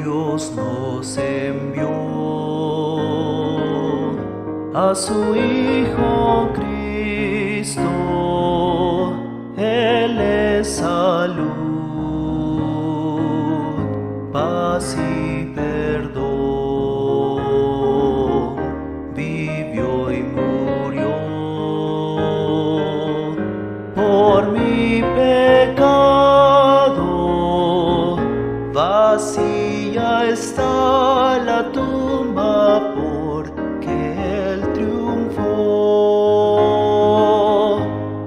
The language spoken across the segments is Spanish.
Dios nos envió a su Hijo Cristo, Él es salud, paz y perdón, vivió y murió por mi pecado. Vacía está la tumba porque Él triunfó,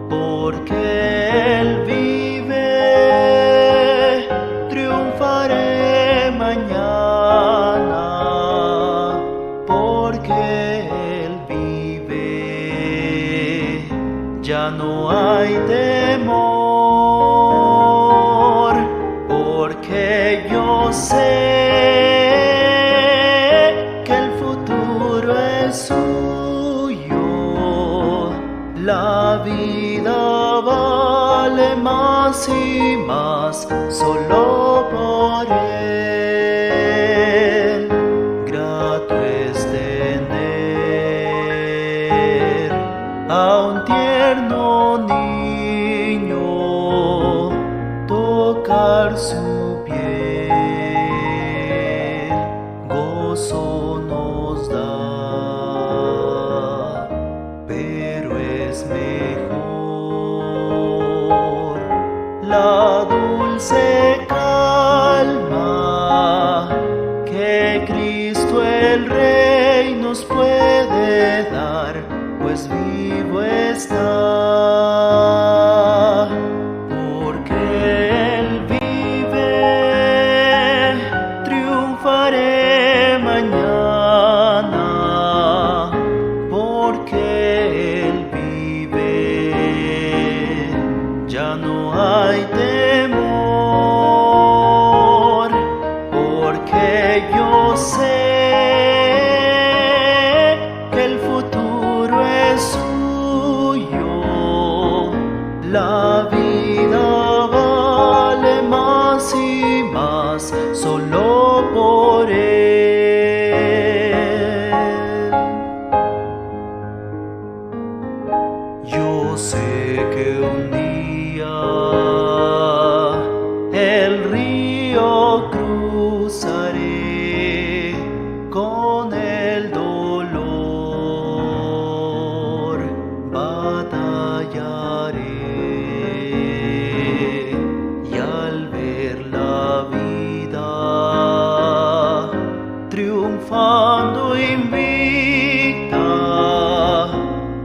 porque Él vive, triunfaré mañana, porque Él vive, ya no hay temor. Porque yo sé que el futuro es suyo, la vida vale más y más solo por Él. Grato es tener a un tierno niño, tocar su piel, gozo nos da, pero es mejor la dulce calma que Cristo el Rey nos puede dar, pues vivo está. Triunfaré mañana, porque Él vive, ya no hay temor, porque yo sé que el futuro es suyo, la vida vale más y más solo por Él. Yo sé que un día el río cruzaré con el dolor, batallaré y al ver la vida triunfando invicta,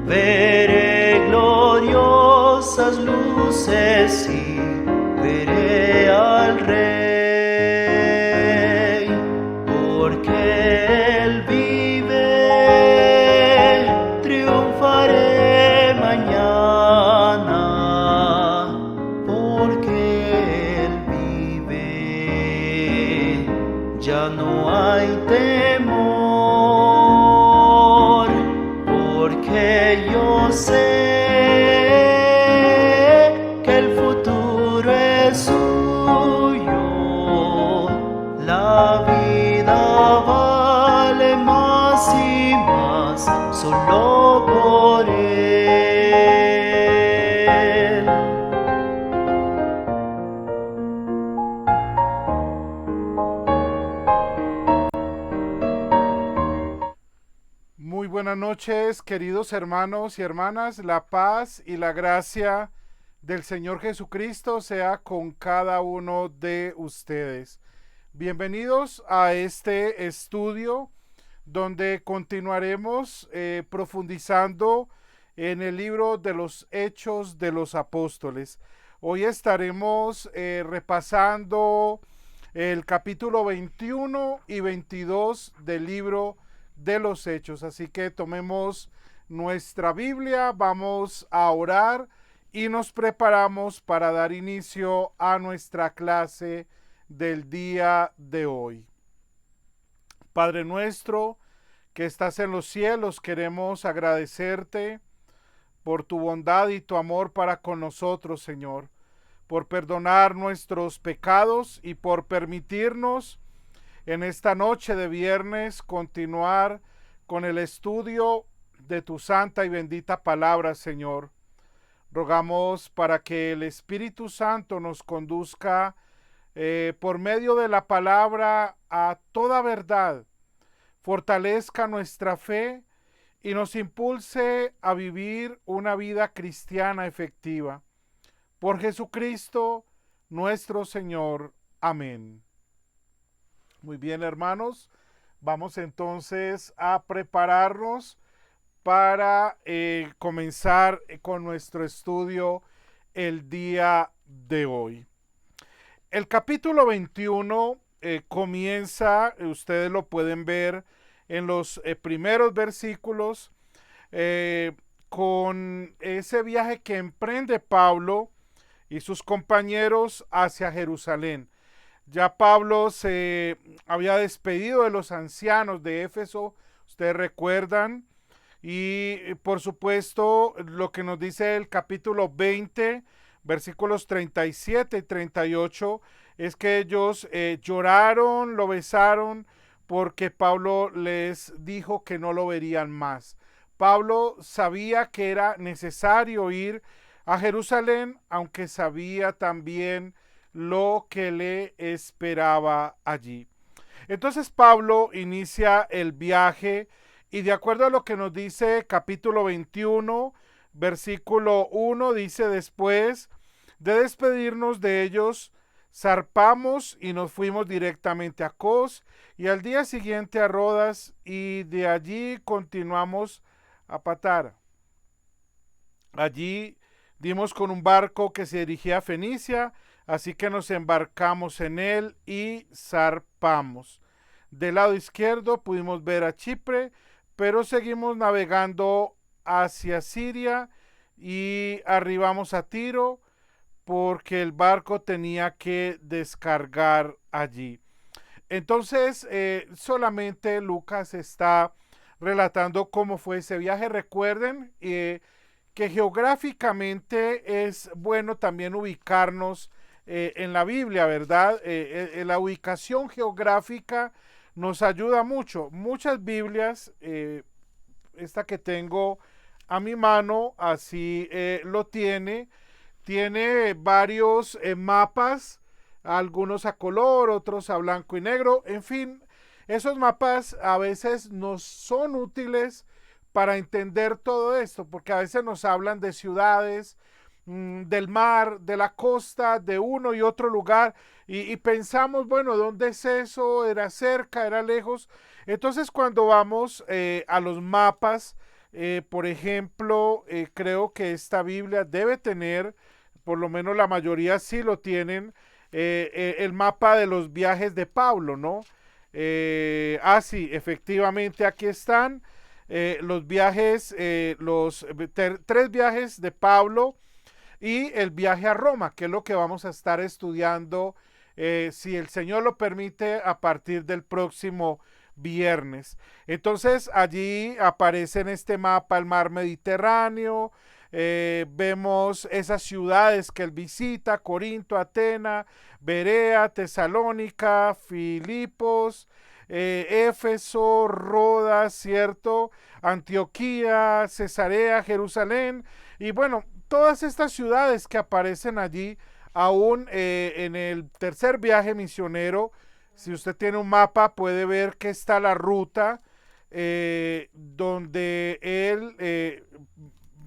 veré gloriosas luces y veré al Rey, porque Él vive, triunfaré mañana, porque Él vive, ya no hay temor, porque yo sé que el futuro es suyo, la vida vale más y más solo por Él. Muy buenas noches, queridos hermanos y hermanas. La paz y la gracia del Señor Jesucristo sea con cada uno de ustedes. Bienvenidos a este estudio donde continuaremos profundizando en el libro de los Hechos de los Apóstoles. Hoy estaremos repasando el capítulo 21 y 22 del libro de los Hechos. Así que tomemos nuestra Biblia, vamos a orar y nos preparamos para dar inicio a nuestra clase del día de hoy. Padre nuestro que estás en los cielos, queremos agradecerte por tu bondad y tu amor para con nosotros, Señor, por perdonar nuestros pecados y por permitirnos en esta noche de viernes continuar con el estudio de tu santa y bendita palabra, Señor. Rogamos para que el Espíritu Santo nos conduzca por medio de la palabra a toda verdad, fortalezca nuestra fe y nos impulse a vivir una vida cristiana efectiva. Por Jesucristo nuestro Señor. Amén. Muy bien, hermanos, vamos entonces a prepararnos para comenzar con nuestro estudio el día de hoy. El capítulo 21 comienza, ustedes lo pueden ver en los primeros versículos, con ese viaje que emprende Pablo y sus compañeros hacia Jerusalén. Ya Pablo se había despedido de los ancianos de Éfeso, ustedes recuerdan, y por supuesto lo que nos dice el capítulo 20, versículos 37 y 38, es que ellos lloraron, lo besaron, porque Pablo les dijo que no lo verían más. Pablo sabía que era necesario ir a Jerusalén, aunque sabía también lo que le esperaba allí. Entonces Pablo inicia el viaje y de acuerdo a lo que nos dice capítulo 21, versículo 1, dice: después de despedirnos de ellos, zarpamos y nos fuimos directamente a Cos y al día siguiente a Rodas y de allí continuamos a Patara. Allí dimos con un barco que se dirigía a Fenicia, así que nos embarcamos en él y zarpamos. Del lado izquierdo pudimos ver a Chipre, pero seguimos navegando hacia Siria y arribamos a Tiro porque el barco tenía que descargar allí. Entonces, solamente Lucas está relatando cómo fue ese viaje. Recuerden que geográficamente es bueno también ubicarnos en la Biblia, ¿verdad? La ubicación geográfica nos ayuda mucho. Muchas Biblias, esta que tengo a mi mano, así lo tiene varios mapas, algunos a color, otros a blanco y negro, en fin, esos mapas a veces nos son útiles para entender todo esto, porque a veces nos hablan de ciudades, del mar, de la costa, de uno y otro lugar, y pensamos, bueno, ¿dónde es eso? ¿Era cerca? ¿Era lejos? Entonces cuando vamos a los mapas, por ejemplo, creo que esta Biblia debe tener, por lo menos la mayoría sí lo tienen, el mapa de los viajes de Pablo, ¿no? Sí, efectivamente aquí están los viajes, tres viajes de Pablo y el viaje a Roma, que es lo que vamos a estar estudiando, si el Señor lo permite, a partir del próximo viernes. Entonces allí aparece en este mapa el mar Mediterráneo, vemos esas ciudades que él visita: Corinto, Atena, Berea, Tesalónica, Filipos, Éfeso, Rodas, ¿cierto? Antioquía, Cesarea, Jerusalén, y bueno, todas estas ciudades que aparecen allí, aún en el tercer viaje misionero. Si usted tiene un mapa, puede ver que está la ruta donde él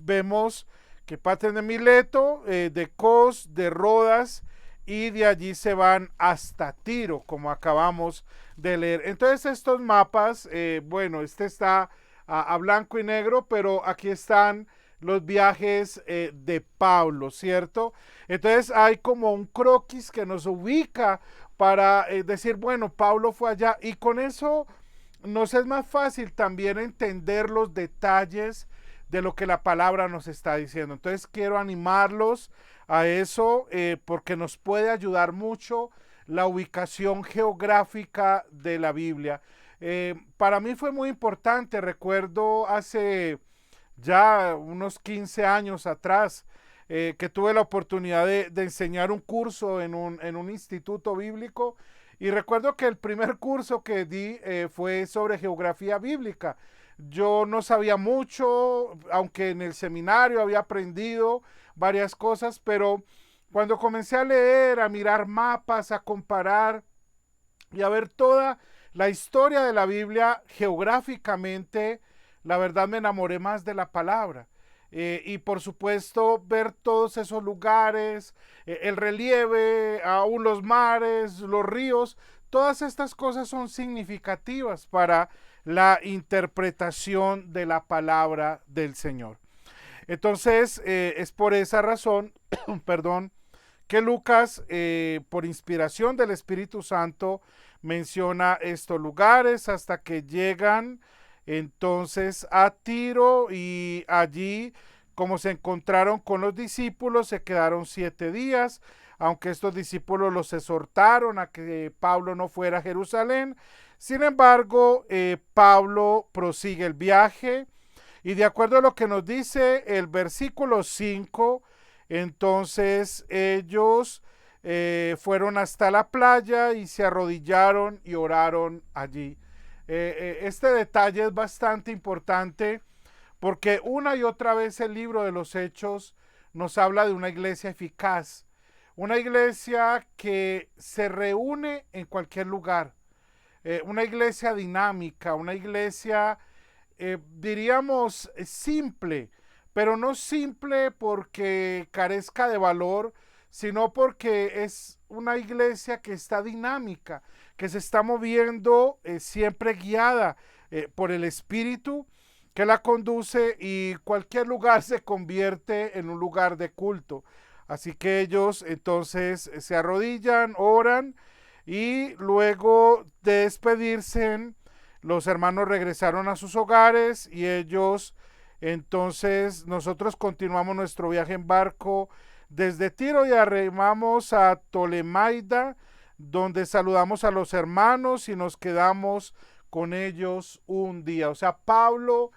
vemos que parten de Mileto, de Cos, de Rodas, y de allí se van hasta Tiro, como acabamos de leer. Entonces estos mapas, bueno, este está a blanco y negro, pero aquí están los viajes de Pablo, ¿cierto? Entonces hay como un croquis que nos ubica para decir, bueno, Pablo fue allá, y con eso nos es más fácil también entender los detalles de lo que la palabra nos está diciendo. Entonces quiero animarlos a eso porque nos puede ayudar mucho la ubicación geográfica de la Biblia. Para mí fue muy importante, recuerdo hace ya unos 15 años atrás, que tuve la oportunidad de enseñar un curso en un instituto bíblico, Y recuerdo que el primer curso que di fue sobre geografía bíblica. Yo no sabía mucho, aunque en el seminario había aprendido varias cosas, pero cuando comencé a leer, a mirar mapas, a comparar y a ver toda la historia de la Biblia geográficamente, la verdad me enamoré más de la palabra. Y por supuesto ver todos esos lugares, el relieve, aún los mares, los ríos, todas estas cosas son significativas para la interpretación de la palabra del Señor. Entonces, es por esa razón, perdón, que Lucas, por inspiración del Espíritu Santo, menciona estos lugares hasta que llegan entonces a Tiro, y allí, como se encontraron con los discípulos, se quedaron 7 días, aunque estos discípulos los exhortaron a que Pablo no fuera a Jerusalén. Sin embargo, Pablo prosigue el viaje, y de acuerdo a lo que nos dice el versículo 5, entonces ellos fueron hasta la playa y se arrodillaron y oraron allí. Este detalle es bastante importante porque una y otra vez el libro de los Hechos nos habla de una iglesia eficaz, una iglesia que se reúne en cualquier lugar, una iglesia dinámica, una iglesia diríamos simple, pero no simple porque carezca de valor, sino porque es una iglesia que está dinámica, que se está moviendo, siempre guiada por el Espíritu que la conduce, y cualquier lugar se convierte en un lugar de culto. Así que ellos entonces se arrodillan, oran, y luego de despedirse, los hermanos regresaron a sus hogares, y ellos entonces, nosotros continuamos nuestro viaje en barco desde Tiro y arribamos a Tolemaida, donde saludamos a los hermanos y nos quedamos con ellos un día. O sea, Pablo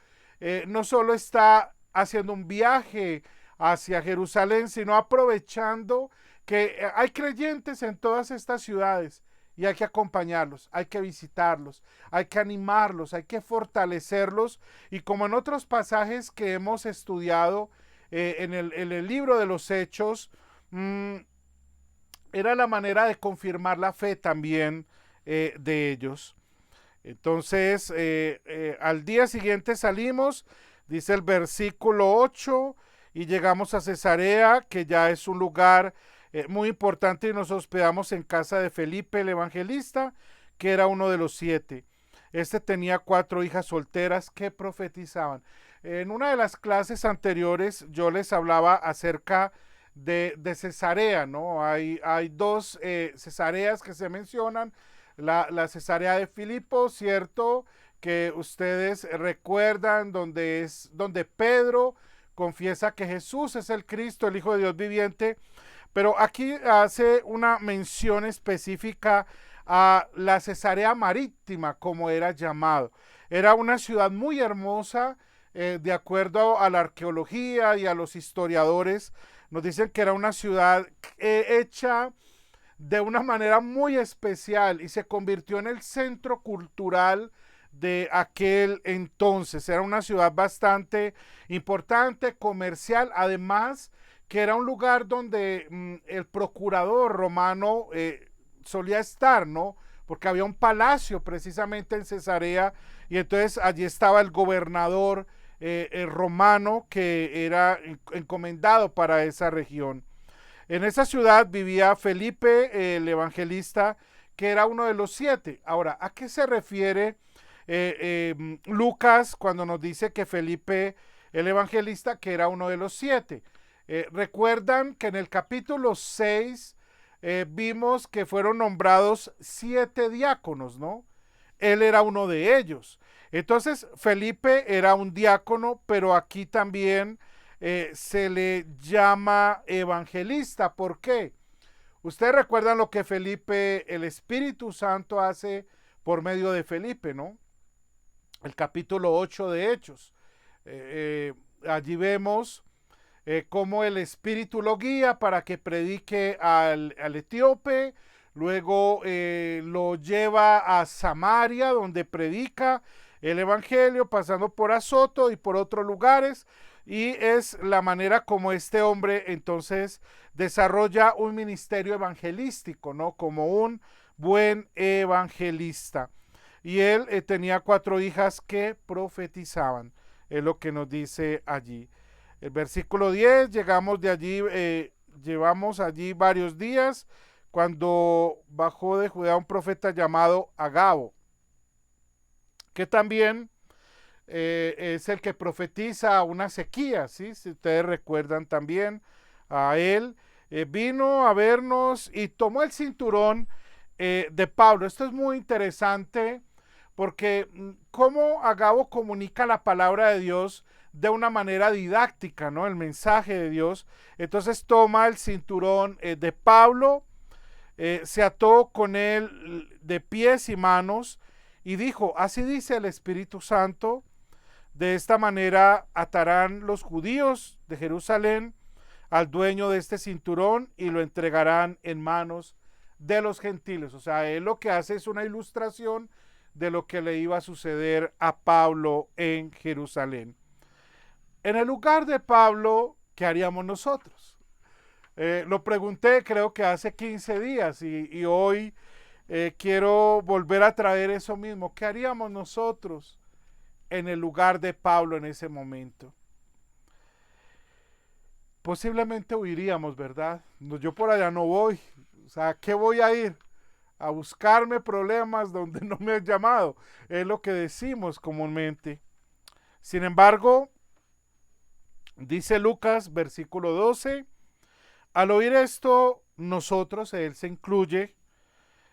no solo está haciendo un viaje hacia Jerusalén, sino aprovechando que hay creyentes en todas estas ciudades, y hay que acompañarlos, hay que visitarlos, hay que animarlos, hay que fortalecerlos, y como en otros pasajes que hemos estudiado en el libro de los Hechos, era la manera de confirmar la fe también de ellos. Entonces, al día siguiente salimos, dice el versículo 8, y llegamos a Cesarea, que ya es un lugar muy importante, y nos hospedamos en casa de Felipe el evangelista, que era uno de los 7. Este tenía 4 hijas solteras que profetizaban. En una de las clases anteriores yo les hablaba acerca de Cesarea, ¿no? Hay 2 Cesareas que se mencionan. La Cesarea de Filipo, ¿cierto? Que ustedes recuerdan, donde Pedro confiesa que Jesús es el Cristo, el Hijo de Dios viviente. Pero aquí hace una mención específica a la Cesarea Marítima, como era llamado. Era una ciudad muy hermosa, de acuerdo a la arqueología y a los historiadores. Nos dicen que era una ciudad hecha de una manera muy especial, y se convirtió en el centro cultural de aquel entonces. Era una ciudad bastante importante, comercial, además que era un lugar donde el procurador romano solía estar, ¿no? Porque había un palacio precisamente en Cesarea, y entonces allí estaba el gobernador romano, que era encomendado para esa región. En esa ciudad vivía Felipe el evangelista, que era uno de los 7. Ahora, ¿a qué se refiere Lucas cuando nos dice que Felipe el evangelista, que era uno de los 7? Recuerdan que en el capítulo 6 vimos que fueron nombrados 7 diáconos, ¿no? Él era uno de ellos. Entonces, Felipe era un diácono, pero aquí también se le llama evangelista. ¿Por qué? Ustedes recuerdan lo que Felipe, el Espíritu Santo hace por medio de Felipe, ¿no? El capítulo 8 de Hechos. Allí vemos cómo el Espíritu lo guía para que predique al etíope, luego lo lleva a Samaria, donde predica el evangelio, pasando por Azoto y por otros lugares, y es la manera como este hombre entonces desarrolla un ministerio evangelístico, ¿no? Como un buen evangelista. Y él tenía 4 hijas que profetizaban, es lo que nos dice allí. El versículo 10, llegamos de allí, llevamos allí varios días, cuando bajó de Judea un profeta llamado Agabo, que también es el que profetiza una sequía, ¿sí? Si ustedes recuerdan también a él, vino a vernos y tomó el cinturón de Pablo. Esto es muy interesante porque cómo Agabo comunica la palabra de Dios de una manera didáctica, ¿no? El mensaje de Dios. Entonces toma el cinturón de Pablo, se ató con él de pies y manos y dijo, así dice el Espíritu Santo, de esta manera atarán los judíos de Jerusalén al dueño de este cinturón y lo entregarán en manos de los gentiles. O sea, él lo que hace es una ilustración de lo que le iba a suceder a Pablo en Jerusalén. En el lugar de Pablo, ¿qué haríamos nosotros? Lo pregunté creo que hace 15 días y hoy quiero volver a traer eso mismo. ¿Qué haríamos nosotros en el lugar de Pablo en ese momento? Posiblemente huiríamos, ¿verdad? No, yo por allá no voy. O sea, ¿qué voy a ir? A buscarme problemas donde no me han llamado. Es lo que decimos comúnmente. Sin embargo, dice Lucas, versículo 12, al oír esto, nosotros, él se incluye,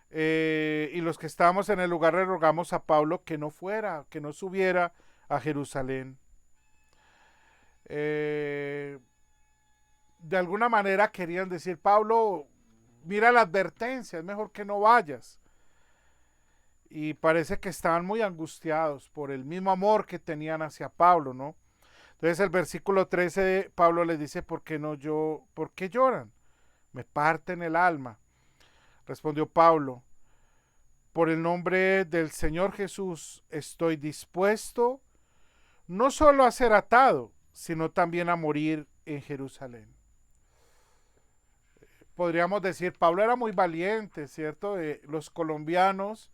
y los que estábamos en el lugar le rogamos a Pablo que no fuera, que no subiera a Jerusalén. De alguna manera querían decir, Pablo, mira la advertencia, es mejor que no vayas. Y parece que estaban muy angustiados por el mismo amor que tenían hacia Pablo, ¿no? Entonces el versículo 13, Pablo les dice, ¿por qué lloran? Me parten el alma. Respondió Pablo, por el nombre del Señor Jesús estoy dispuesto no solo a ser atado, sino también a morir en Jerusalén. Podríamos decir, Pablo era muy valiente, ¿cierto? Los colombianos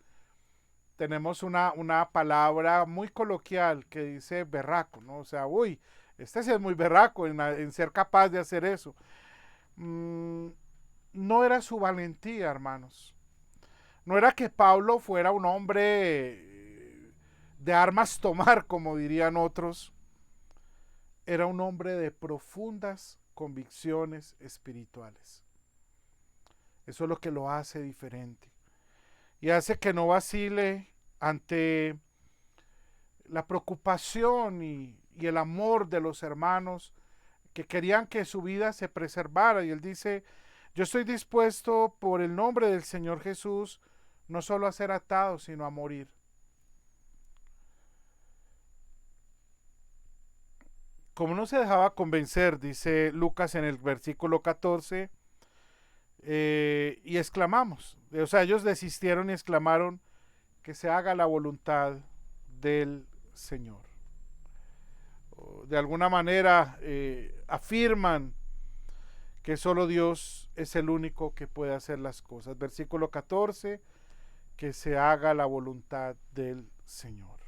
tenemos una palabra muy coloquial que dice berraco, ¿no? O sea, uy, este sí es muy berraco en ser capaz de hacer eso. No era su valentía, hermanos. No era que Pablo fuera un hombre de armas tomar, como dirían otros. Era un hombre de profundas convicciones espirituales. Eso es lo que lo hace diferente. Y hace que no vacile ante la preocupación y el amor de los hermanos que querían que su vida se preservara. Y él dice, yo estoy dispuesto por el nombre del Señor Jesús no solo a ser atado, sino a morir. Como no se dejaba convencer, dice Lucas en el versículo 14, y exclamamos, o sea, ellos desistieron y exclamaron, que se haga la voluntad del Señor. De alguna manera afirman que solo Dios es el único que puede hacer las cosas. Versículo 14, que se haga la voluntad del Señor.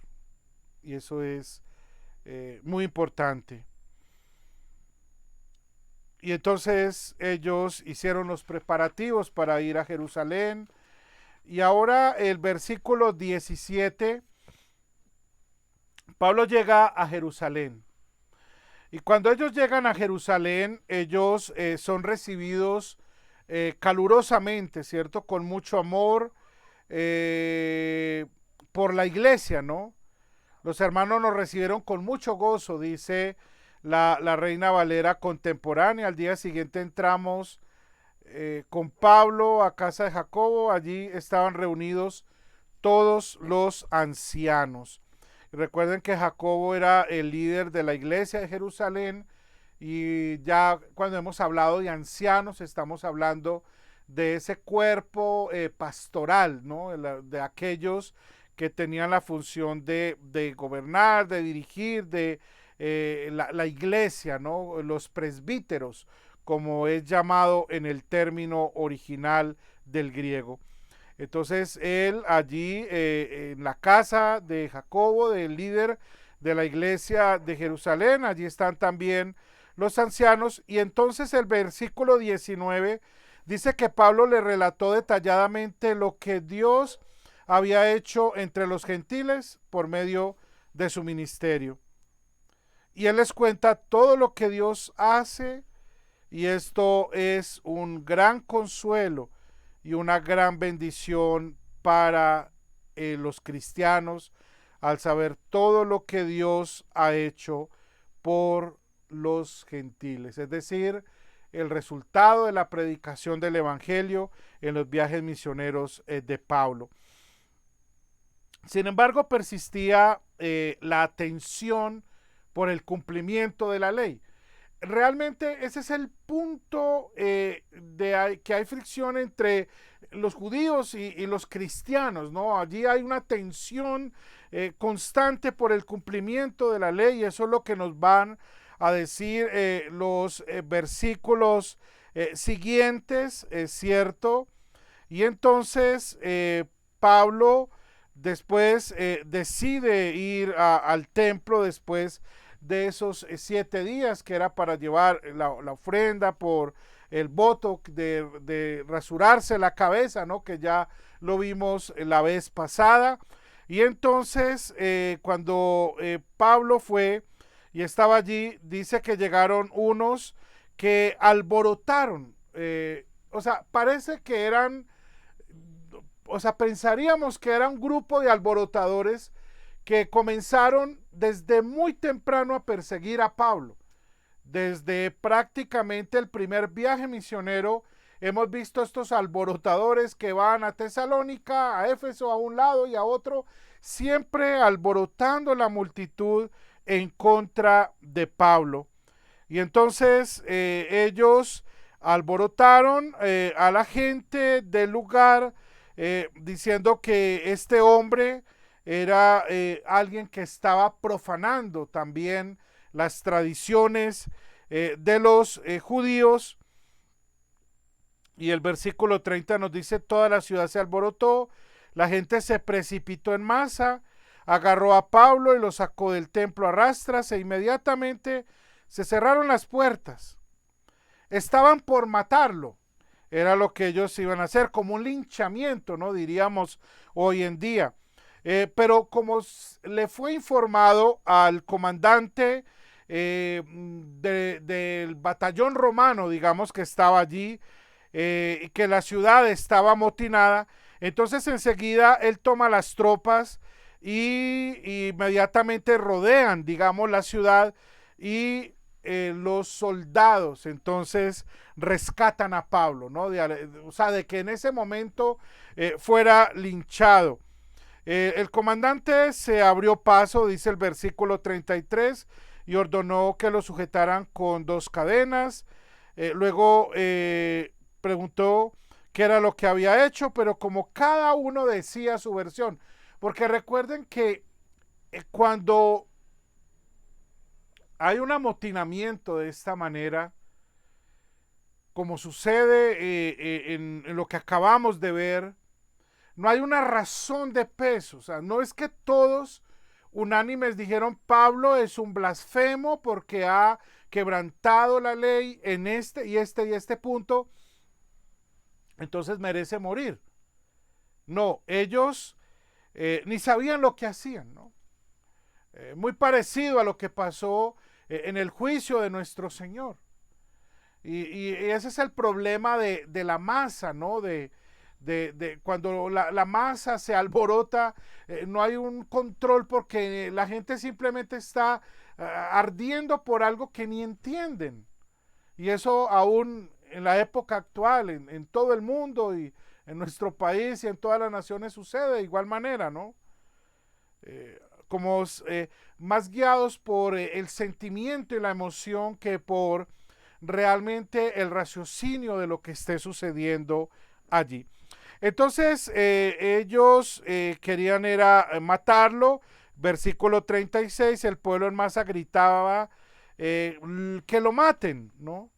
Y eso es muy importante. Y entonces ellos hicieron los preparativos para ir a Jerusalén. Y ahora el versículo 17, Pablo llega a Jerusalén. Y cuando ellos llegan a Jerusalén, ellos son recibidos calurosamente, ¿cierto? Con mucho amor por la iglesia, ¿no? Los hermanos nos recibieron con mucho gozo, dice la Reina Valera contemporánea. Al día siguiente entramos con Pablo a casa de Jacobo. Allí estaban reunidos todos los ancianos. Recuerden que Jacobo era el líder de la iglesia de Jerusalén, y ya cuando hemos hablado de ancianos estamos hablando de ese cuerpo pastoral, ¿no? De aquellos que tenían la función de gobernar, de dirigir, de la iglesia, ¿no? Los presbíteros, como es llamado en el término original del griego. Entonces él allí en la casa de Jacobo, del líder de la iglesia de Jerusalén, allí están también los ancianos, y entonces el versículo 19 dice que Pablo le relató detalladamente lo que Dios había hecho entre los gentiles por medio de su ministerio. Y él les cuenta todo lo que Dios hace, y esto es un gran consuelo y una gran bendición para los cristianos al saber todo lo que Dios ha hecho por los gentiles, es decir, el resultado de la predicación del evangelio en los viajes misioneros de Pablo. Sin embargo, persistía la tensión por el cumplimiento de la ley. Realmente ese es el punto que hay fricción entre los judíos y los cristianos, ¿no? Allí hay una tensión constante por el cumplimiento de la ley, y eso es lo que nos van a decir los versículos siguientes, es cierto. Y entonces Pablo después decide ir al templo después de esos 7 días, que era para llevar la ofrenda por el voto de rasurarse la cabeza, ¿no? Que ya lo vimos la vez pasada. Y entonces cuando Pablo fue y estaba allí, dice que llegaron unos que alborotaron, o sea, parece que eran, o sea, pensaríamos que era un grupo de alborotadores que comenzaron desde muy temprano a perseguir a Pablo. Desde prácticamente el primer viaje misionero hemos visto estos alborotadores que van a Tesalónica, a Éfeso, a un lado y a otro, siempre alborotando la multitud en contra de Pablo. Y entonces ellos alborotaron a la gente del lugar diciendo que este hombre era alguien que estaba profanando también las tradiciones de los judíos. Y el versículo 30 nos dice: toda la ciudad se alborotó, la gente se precipitó en masa, agarró a Pablo y lo sacó del templo a rastras, e inmediatamente se cerraron las puertas. Estaban por matarlo. Era lo que ellos iban a hacer, como un linchamiento, ¿no? Diríamos hoy en día. Pero como le fue informado al comandante del batallón romano, digamos, que estaba allí, que la ciudad estaba amotinada, entonces enseguida él toma las tropas y inmediatamente rodean, digamos, la ciudad, y los soldados entonces rescatan a Pablo, ¿no? O sea, de que en ese momento fuera linchado. El comandante se abrió paso, dice el versículo 33, y ordenó que lo sujetaran con 2 cadenas. Luego preguntó qué era lo que había hecho, pero como cada uno decía su versión, porque recuerden que cuando hay un amotinamiento de esta manera, como sucede en lo que acabamos de ver, no hay una razón de peso. O sea, no es que todos unánimes dijeron Pablo es un blasfemo porque ha quebrantado la ley en este y este punto, entonces merece morir. No, ellos ni sabían lo que hacían, ¿no? Muy parecido a lo que pasó en el juicio de nuestro Señor. Y ese es el problema de la masa, ¿no? Cuando la masa se alborota, no hay un control porque la gente simplemente está ardiendo por algo que ni entienden. Y eso aún en la época actual, en todo el mundo y en nuestro país y en todas las naciones sucede de igual manera, ¿no? Como más guiados por el sentimiento y la emoción que por realmente el raciocinio de lo que esté sucediendo allí. Entonces ellos querían era matarlo. Versículo 36, el pueblo en masa gritaba que lo maten, ¿no?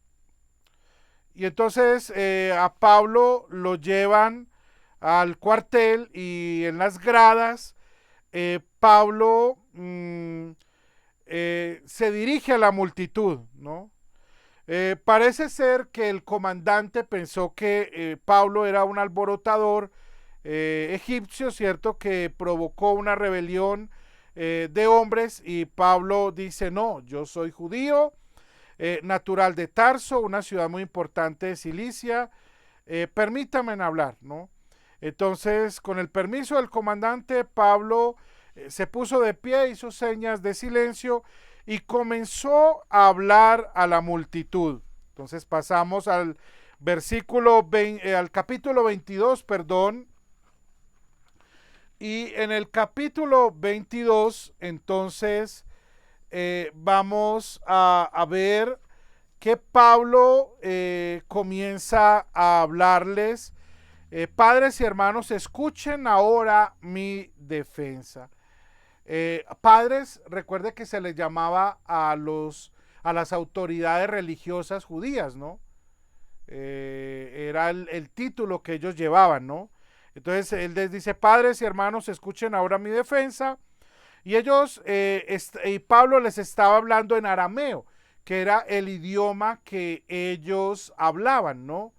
Y entonces a Pablo lo llevan al cuartel y en las gradas Pablo se dirige a la multitud, ¿no? Parece ser que el comandante pensó que Pablo era un alborotador egipcio, ¿cierto? Que provocó una rebelión de hombres, y Pablo dice: no, yo soy judío, natural de Tarso, una ciudad muy importante de Cilicia, permítame hablar, ¿no? Entonces, con el permiso del comandante, Pablo se puso de pie, hizo señas de silencio y comenzó a hablar a la multitud. Entonces pasamos al al capítulo 22, perdón. Y en el capítulo 22, entonces, vamos a ver que Pablo comienza a hablarles. Padres y hermanos, escuchen ahora mi defensa. Padres, recuerde que se les llamaba a las autoridades religiosas judías, ¿no? Era el título que ellos llevaban, ¿no? Entonces él les dice: padres y hermanos, escuchen ahora mi defensa. Y ellos, y Pablo les estaba hablando en arameo, que era el idioma que ellos hablaban, ¿no?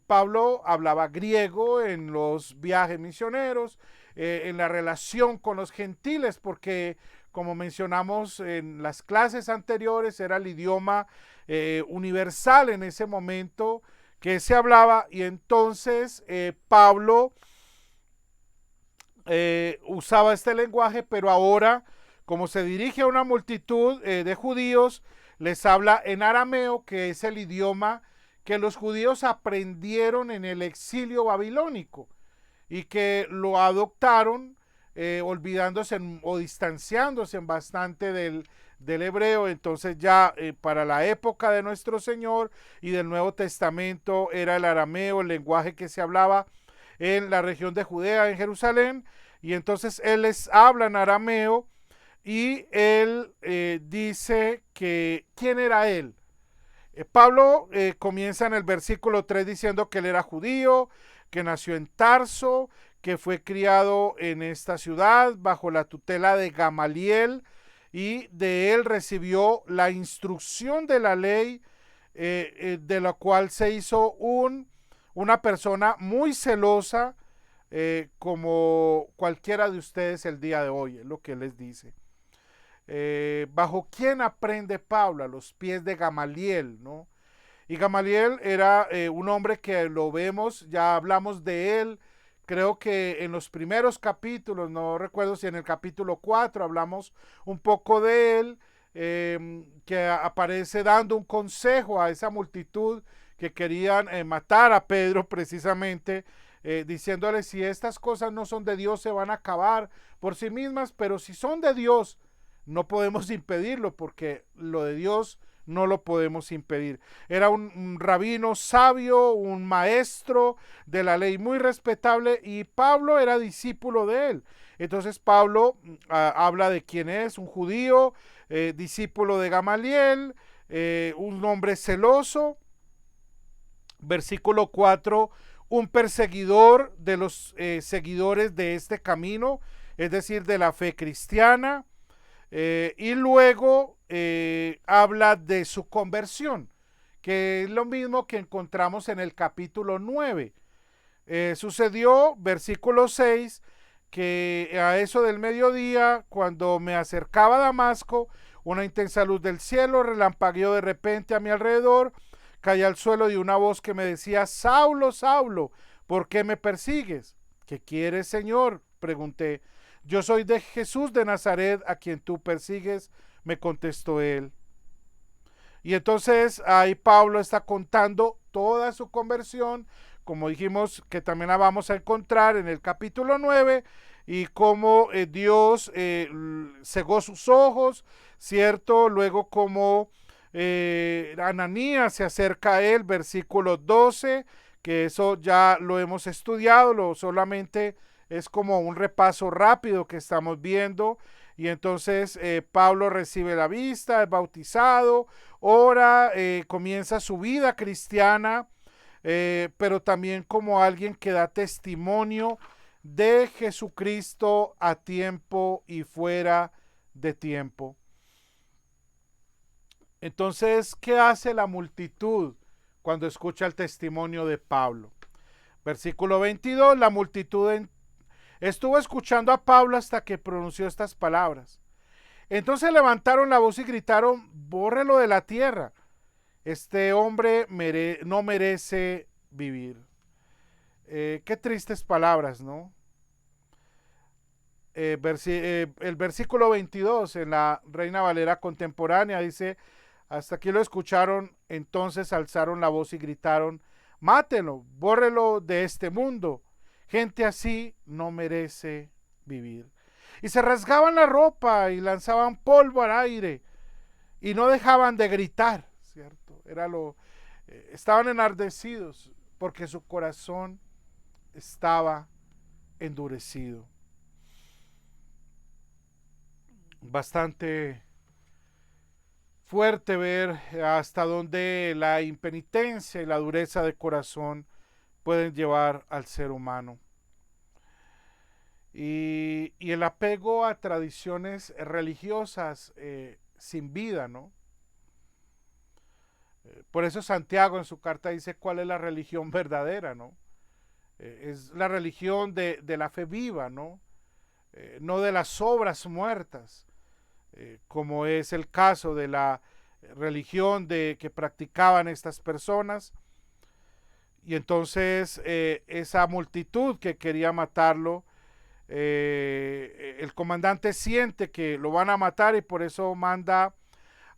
Pablo hablaba griego en los viajes misioneros, en la relación con los gentiles, porque como mencionamos en las clases anteriores, era el idioma universal en ese momento que se hablaba. Y entonces Pablo usaba este lenguaje, pero ahora, como se dirige a una multitud de judíos, les habla en arameo, que es el idioma que los judíos aprendieron en el exilio babilónico y que lo adoptaron olvidándose o distanciándose bastante del hebreo. Entonces ya para la época de nuestro Señor y del Nuevo Testamento era el arameo, el lenguaje que se hablaba en la región de Judea, en Jerusalén. Y entonces él les habla en arameo y él dice que ¿quién era él? Pablo comienza en el versículo 3 diciendo que él era judío, que nació en Tarso, que fue criado en esta ciudad bajo la tutela de Gamaliel, y de él recibió la instrucción de la ley, de la cual se hizo una persona muy celosa, como cualquiera de ustedes el día de hoy, es lo que les dice. ¿Bajo quién aprende Pablo? A los pies de Gamaliel, ¿no? Y Gamaliel era un hombre que lo vemos, ya hablamos de él, creo que en los primeros capítulos, no recuerdo si en el capítulo 4 hablamos un poco de él, que aparece dando un consejo a esa multitud que querían matar a Pedro precisamente, diciéndole: si estas cosas no son de Dios, se van a acabar por sí mismas, pero si son de Dios, no podemos impedirlo, porque lo de Dios no lo podemos impedir. Era un rabino sabio, un maestro de la ley muy respetable, y Pablo era discípulo de él. Entonces Pablo habla de quién es: un judío, discípulo de Gamaliel, un hombre celoso. Versículo 4, un perseguidor de los seguidores de este camino, es decir, de la fe cristiana. Y luego habla de su conversión, que es lo mismo que encontramos en el capítulo 9. Sucedió, versículo 6, que a eso del mediodía, cuando me acercaba a Damasco, una intensa luz del cielo relampagueó de repente a mi alrededor, caí al suelo y una voz que me decía: Saulo, Saulo, ¿por qué me persigues? ¿Qué quieres, Señor?, pregunté. Yo soy de Jesús de Nazaret, a quien tú persigues, me contestó él. Y entonces ahí Pablo está contando toda su conversión, como dijimos que también la vamos a encontrar en el capítulo 9, y cómo Dios cegó sus ojos, ¿cierto? Luego cómo Ananías se acerca a él, versículo 12, que eso ya lo hemos estudiado, solamente es como un repaso rápido que estamos viendo. Y entonces Pablo recibe la vista, es bautizado, ora, comienza su vida cristiana, pero también como alguien que da testimonio de Jesucristo a tiempo y fuera de tiempo. Entonces, ¿qué hace la multitud cuando escucha el testimonio de Pablo? Versículo 22, la multitud estuvo escuchando a Pablo hasta que pronunció estas palabras. Entonces levantaron la voz y gritaron: bórrelo de la tierra. Este hombre no merece vivir. Qué tristes palabras, ¿no? El versículo 22 en la Reina Valera contemporánea dice: hasta aquí lo escucharon, entonces alzaron la voz y gritaron: mátelo, bórrelo de este mundo. Gente así no merece vivir. Y se rasgaban la ropa y lanzaban polvo al aire y no dejaban de gritar, ¿cierto? Estaban enardecidos porque su corazón estaba endurecido. Bastante fuerte ver hasta dónde la impenitencia y la dureza de corazón pueden llevar al ser humano. Y el apego a tradiciones religiosas sin vida, ¿no? Por eso Santiago en su carta dice cuál es la religión verdadera, ¿no? Es la religión de la fe viva, ¿no? No de las obras muertas, como es el caso de la religión que practicaban estas personas. Y entonces esa multitud que quería matarlo, el comandante siente que lo van a matar y por eso manda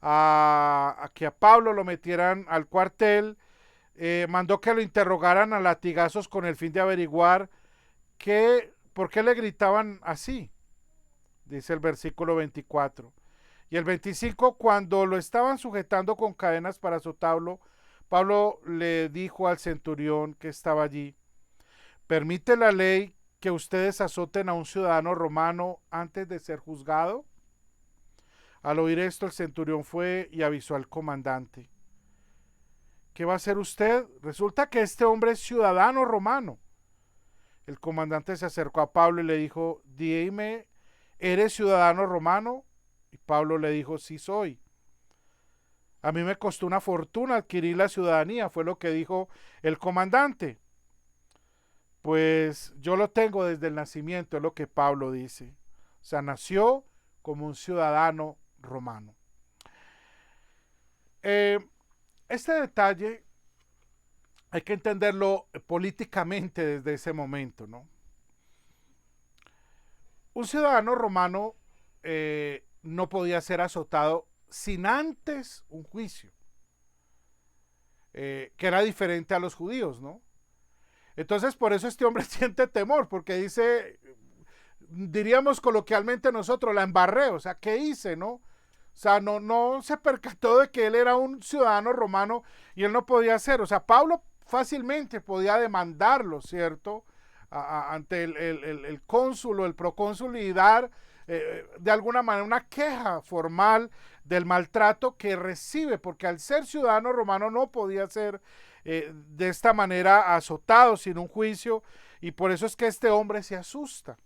a que a Pablo lo metieran al cuartel. Mandó que lo interrogaran a latigazos con el fin de averiguar por qué le gritaban así, dice el versículo 24. Y el 25, cuando lo estaban sujetando con cadenas para azotarlo, Pablo le dijo al centurión que estaba allí: ¿permite la ley que ustedes azoten a un ciudadano romano antes de ser juzgado? Al oír esto, el centurión fue y avisó al comandante. ¿Qué va a hacer usted? Resulta que este hombre es ciudadano romano. El comandante se acercó a Pablo y le dijo: dime, ¿eres ciudadano romano? Y Pablo le dijo: sí soy. A mí me costó una fortuna adquirir la ciudadanía, fue lo que dijo el comandante. Pues yo lo tengo desde el nacimiento, es lo que Pablo dice. O sea, nació como un ciudadano romano. Este detalle hay que entenderlo políticamente desde ese momento, ¿no? Un ciudadano romano no podía ser azotado sin antes un juicio, que era diferente a los judíos, ¿no? Entonces por eso este hombre siente temor, porque dice, diríamos coloquialmente nosotros, la embarré, o sea, ¿qué hice, no? O sea, no se percató de que él era un ciudadano romano y él no podía hacer. O sea, Pablo fácilmente podía demandarlo, ¿cierto? Ante el cónsul o el procónsul y dar de alguna manera una queja formal del maltrato que recibe, porque al ser ciudadano romano no podía ser de esta manera azotado sin un juicio, y por eso es que este hombre se asusta.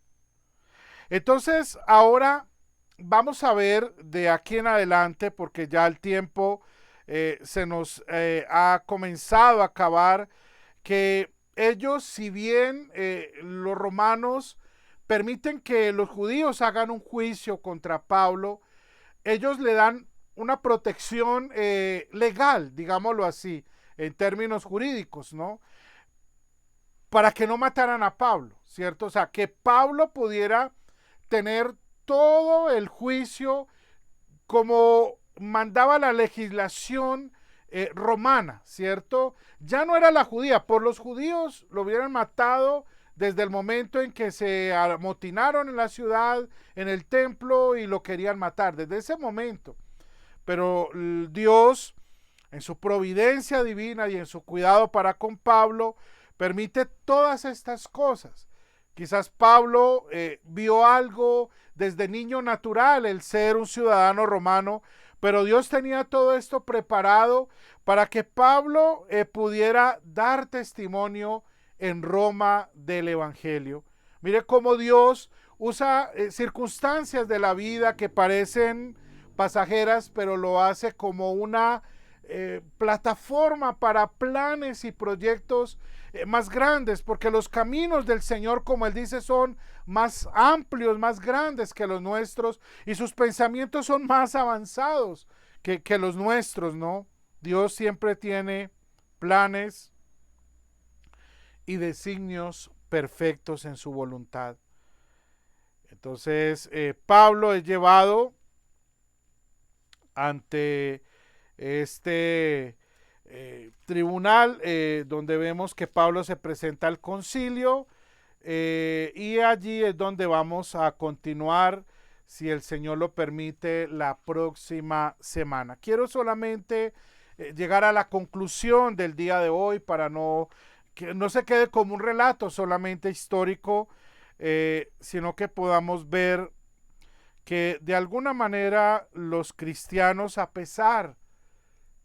Entonces, ahora vamos a ver de aquí en adelante, porque ya el tiempo se nos ha comenzado a acabar, que ellos, si bien los romanos permiten que los judíos hagan un juicio contra Pablo, ellos le dan una protección legal, digámoslo así, en términos jurídicos, ¿no? Para que no mataran a Pablo, ¿cierto? O sea, que Pablo pudiera tener todo el juicio como mandaba la legislación romana, ¿cierto? Ya no era la judía, por los judíos lo hubieran matado desde el momento en que se amotinaron en la ciudad, en el templo y lo querían matar, desde ese momento. pero Dios, en su providencia divina y en su cuidado para con Pablo, permite todas estas cosas. Quizás Pablo vio algo desde niño natural, el ser un ciudadano romano, pero Dios tenía todo esto preparado para que Pablo pudiera dar testimonio en Roma del Evangelio. Mire cómo Dios usa circunstancias de la vida que parecen pasajeras, pero lo hace como una plataforma para planes y proyectos más grandes, porque los caminos del Señor, como Él dice, son más amplios, más grandes que los nuestros, y sus pensamientos son más avanzados que los nuestros, ¿no? Dios siempre tiene planes y designios perfectos en su voluntad. Entonces, Pablo es llevado ante este tribunal, donde vemos que Pablo se presenta al concilio, y allí es donde vamos a continuar, si el Señor lo permite, la próxima semana. Quiero solamente llegar a la conclusión del día de hoy para que no se quede como un relato solamente histórico, sino que podamos ver que de alguna manera los cristianos, a pesar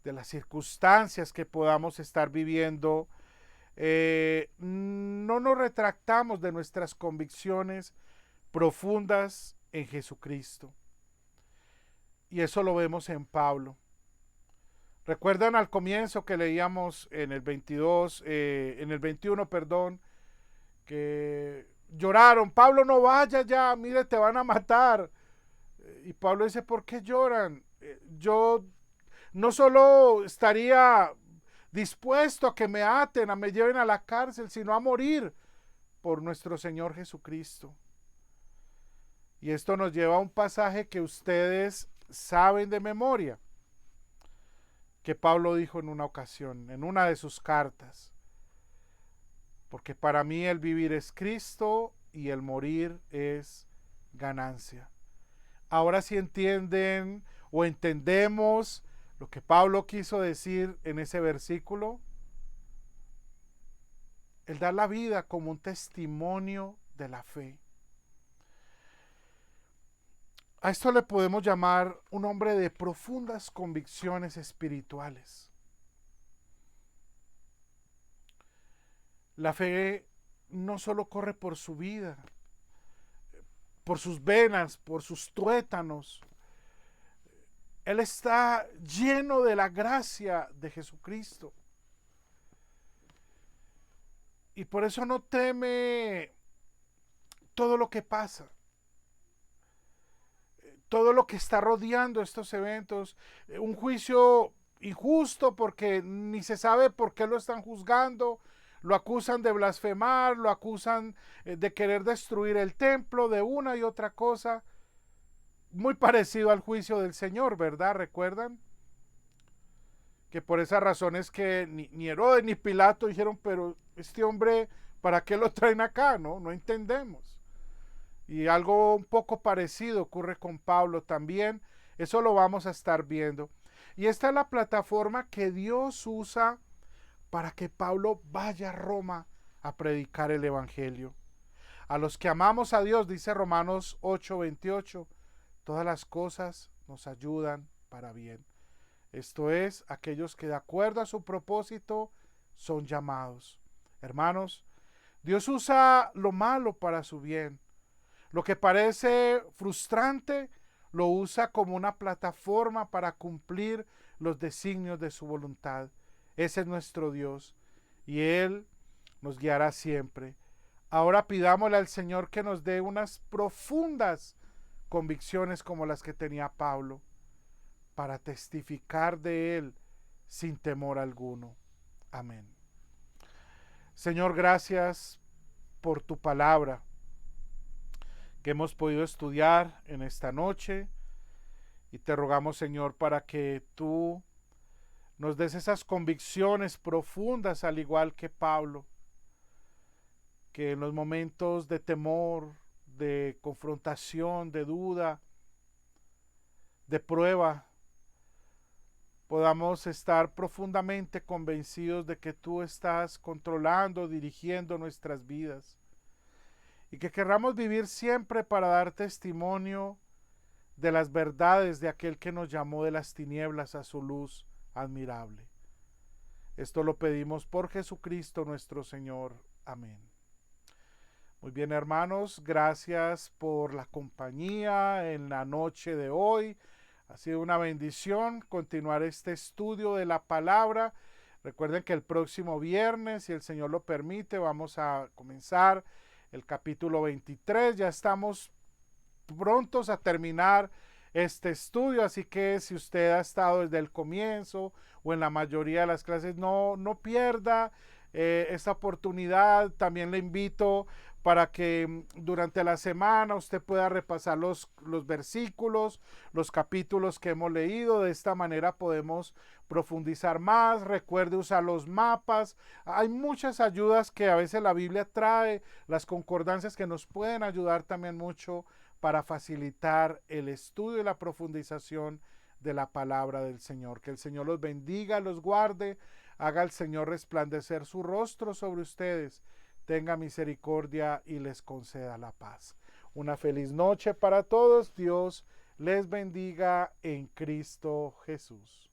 de las circunstancias que podamos estar viviendo, no nos retractamos de nuestras convicciones profundas en Jesucristo. Y eso lo vemos en Pablo. ¿Recuerdan al comienzo que leíamos en el 21, perdón, que lloraron? Pablo, no vaya ya, mire, te van a matar. Y Pablo dice, ¿por qué lloran? Yo no solo estaría dispuesto a que me aten, a me lleven a la cárcel, sino a morir por nuestro Señor Jesucristo. Y esto nos lleva a un pasaje que ustedes saben de memoria, que Pablo dijo en una ocasión, en una de sus cartas: porque para mí el vivir es Cristo y el morir es ganancia. Ahora sí entienden o entendemos lo que Pablo quiso decir en ese versículo. El dar la vida como un testimonio de la fe. A esto le podemos llamar un hombre de profundas convicciones espirituales. La fe no solo corre por su vida, por sus venas, por sus tuétanos. Él está lleno de la gracia de Jesucristo. Y por eso no teme todo lo que pasa, todo lo que está rodeando estos eventos. Un juicio injusto porque ni se sabe por qué lo están juzgando. Lo acusan de blasfemar, lo acusan de querer destruir el templo, de una y otra cosa. Muy parecido al juicio del Señor, ¿verdad? ¿Recuerdan? Que por esas razones que ni Herodes ni Pilato dijeron, pero este hombre, ¿para qué lo traen acá? No entendemos. Y algo un poco parecido ocurre con Pablo también. Eso lo vamos a estar viendo. Y esta es la plataforma que Dios usa para que Pablo vaya a Roma a predicar el Evangelio. A los que amamos a Dios, dice Romanos 8:28, todas las cosas nos ayudan para bien. Esto es, aquellos que de acuerdo a su propósito son llamados. Hermanos, Dios usa lo malo para su bien. Lo que parece frustrante, lo usa como una plataforma para cumplir los designios de su voluntad. Ese es nuestro Dios y Él nos guiará siempre. Ahora pidámosle al Señor que nos dé unas profundas convicciones como las que tenía Pablo, para testificar de Él sin temor alguno. Amén. Señor, gracias por tu palabra que hemos podido estudiar en esta noche, y te rogamos, Señor, para que tú nos des esas convicciones profundas, al igual que Pablo, que en los momentos de temor, de confrontación, de duda, de prueba, podamos estar profundamente convencidos de que tú estás controlando, dirigiendo nuestras vidas y que querramos vivir siempre para dar testimonio de las verdades de aquel que nos llamó de las tinieblas a su luz admirable. Esto lo pedimos por Jesucristo nuestro Señor. Amén. Muy bien, hermanos, gracias por la compañía en la noche de hoy. Ha sido una bendición continuar este estudio de la palabra. Recuerden que el próximo viernes, si el Señor lo permite, vamos a comenzar el capítulo 23. Ya estamos prontos a terminar este estudio, así que si usted ha estado desde el comienzo o en la mayoría de las clases, no pierda esta oportunidad. También le invito para que durante la semana usted pueda repasar los versículos, los capítulos que hemos leído. De esta manera podemos profundizar más. Recuerde usar los mapas. Hay muchas ayudas que a veces la Biblia trae, las concordancias que nos pueden ayudar también mucho para facilitar el estudio y la profundización de la palabra del Señor. Que el Señor los bendiga, los guarde, haga el Señor resplandecer su rostro sobre ustedes, tenga misericordia y les conceda la paz. Una feliz noche para todos. Dios les bendiga en Cristo Jesús.